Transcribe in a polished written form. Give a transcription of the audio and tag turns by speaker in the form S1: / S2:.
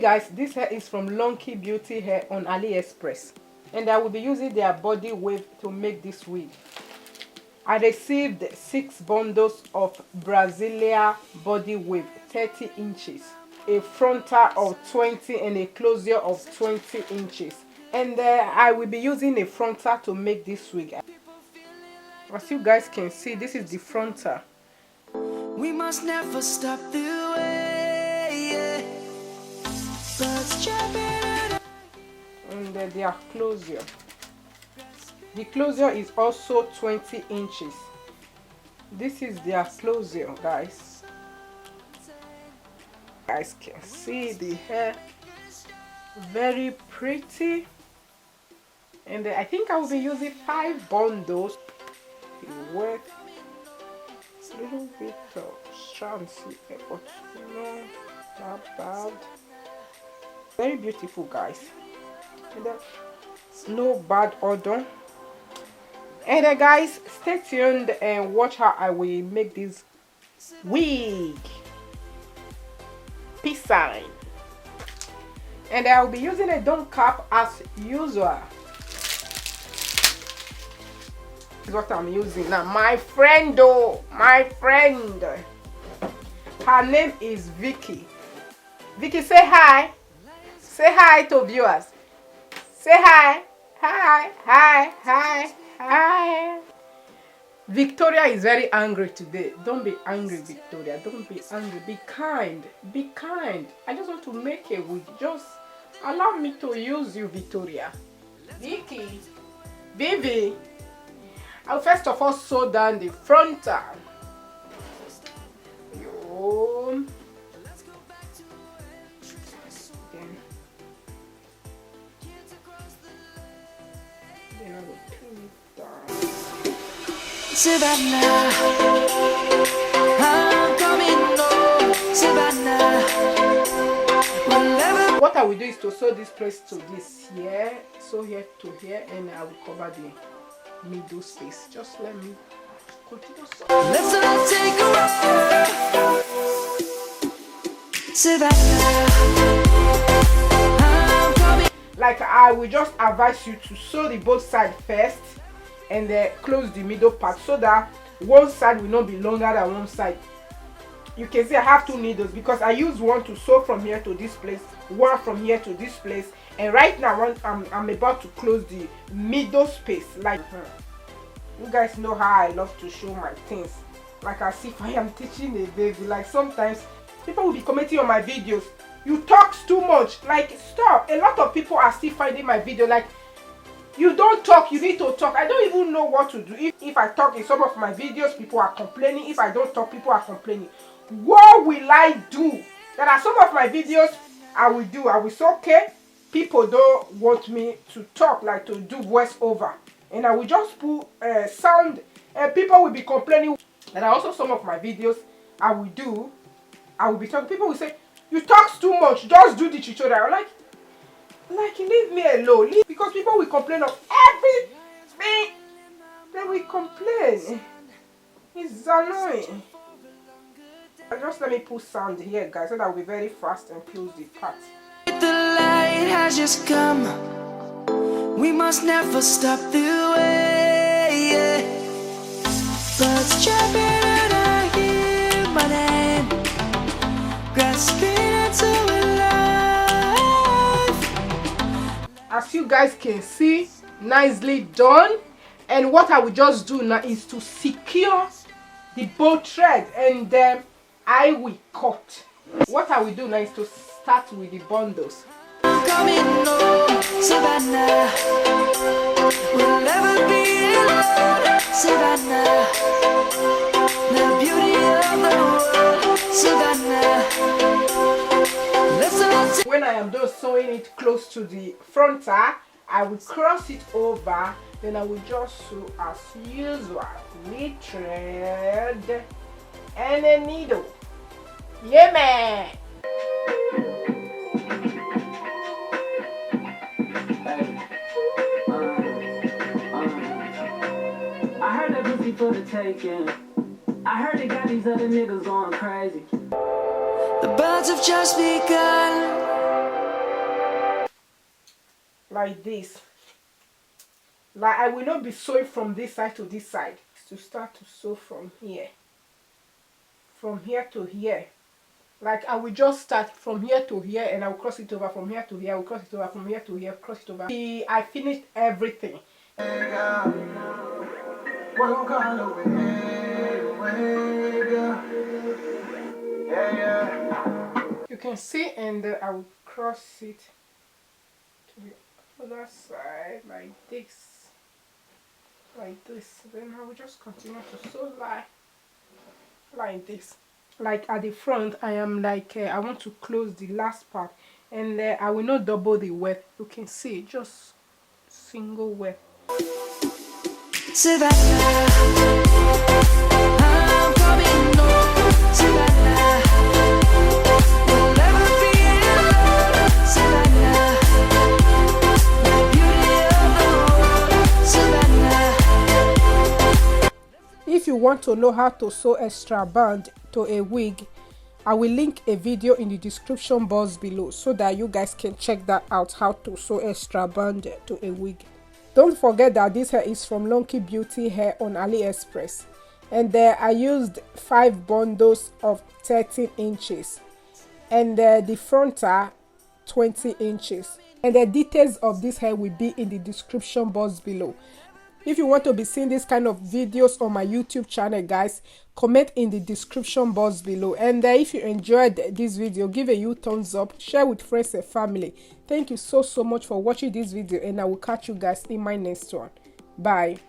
S1: guys, this hair is from LONGQI Beauty Hair on AliExpress, and I will be using their body wave to make this wig. I received 6 bundles of Brasilia body wave, 30 inches, a frontal of 20 and a closure of 20 inches. And I will be using a frontal to make this wig. As you guys can see, this is the frontal.
S2: We must never stop the way.
S1: And their closure. The closure is also 20 inches. This is their closure, guys. You guys can see the hair, very pretty. And I think I will be using 5 bundles. With a little bit of strands here, but not that bad. Very beautiful, guys. And no bad odor. And guys, stay tuned and watch how I will make this wig. Peace sign. And I will be using a dome cap as usual. This is what I'm using now. My friend, her name is Vicky. Vicky, say hi. Say hi to viewers. Say hi. Hi. Victoria is very angry today. Don't be angry, Victoria. Don't be angry. Be kind. Be kind. I just want to make a wig. Just allow me to use you, Victoria. Vicky. Vivi. I'll first of all sew down the frontal. Then I will pin it down.
S2: Savannah, I'm coming home. Savannah, whenever.
S1: What I will do is to sew this place to this here, sew here to here, and I will cover the middle space. Just let me continue sewing.
S2: Let's all take a ride. Savannah, I'm coming.
S1: Like I will just advise you to sew the both sides first and then close the middle part so that one side will not be longer than one side. You can see I have 2 needles because I use one to sew from here to this place, one from here to this place, and right now I'm about to close the middle space like you guys know how I love to show my things, like as if I am teaching a baby. Like sometimes people will be commenting on my videos, you talk too much. Like stop. A lot of people are still finding my video like, you don't talk, you need to talk. I don't even know what to do. If I talk in some of my videos, people are complaining. If I don't talk, people are complaining. What will I do? There are some of my videos I will do. I will say, okay, people don't want me to talk, like to do voiceover, and I will just put sound, and people will be complaining. There are also some of my videos I will do. I will be talking. People will say, you talk too much, just do the tutorial. Like leave me alone. Because people will complain of everything. They will complain. It's annoying. Just let me put sound here, guys, so that will be very fast and close the part.
S2: The light has just come. We must never stop the way. Birds chirping and I hear my name, grasping into life.
S1: As you guys can see, nicely done. And what I will just do now is to secure the bow thread, and then I will cut. What I will do now is to start with the bundles.
S2: I'm coming home, Savannah. We'll never be alone, Savannah. The beauty of the world, Savannah. Let's all.
S1: When I am done sewing it close to the frontal, I will cross it over. Then I will just sew as usual with thread and a needle. Yeah, man.
S3: I heard that pussy for the taking. I heard it got these other niggas going crazy.
S2: The birds have just begun.
S1: like this. Like I will not be sewing from this side to this side. To start to sew from here to here. Like I will just start from here to here and I will cross it over, from here to here, I will cross it over, from here to here, cross it over. See, I finished everything. You can see, and I will cross it to the other side like this. Like this. Then I will just continue to sew like this. Like at the front, I am like I want to close the last part, and I will not double the weft. You can see just single weft.
S2: Savannah, I'm coming home. Savannah, we'll never be alone. Savannah, the beauty of the world. Savannah.
S1: If you want to know how to sew extra band to a wig, I will link a video in the description box below so that you guys can check that out, how to sew extra band to a wig. Don't forget that this hair is from LONGQI Beauty Hair on AliExpress, and I used 5 bundles of 13 inches, and the frontal 20 inches, and the details of this hair will be in the description box below. If you want to be seeing this kind of videos on my YouTube channel, guys, comment in the description box below. And if you enjoyed this video, give a huge thumbs up, share with friends and family. Thank you so much for watching this video, and I will catch you guys in my next one. Bye.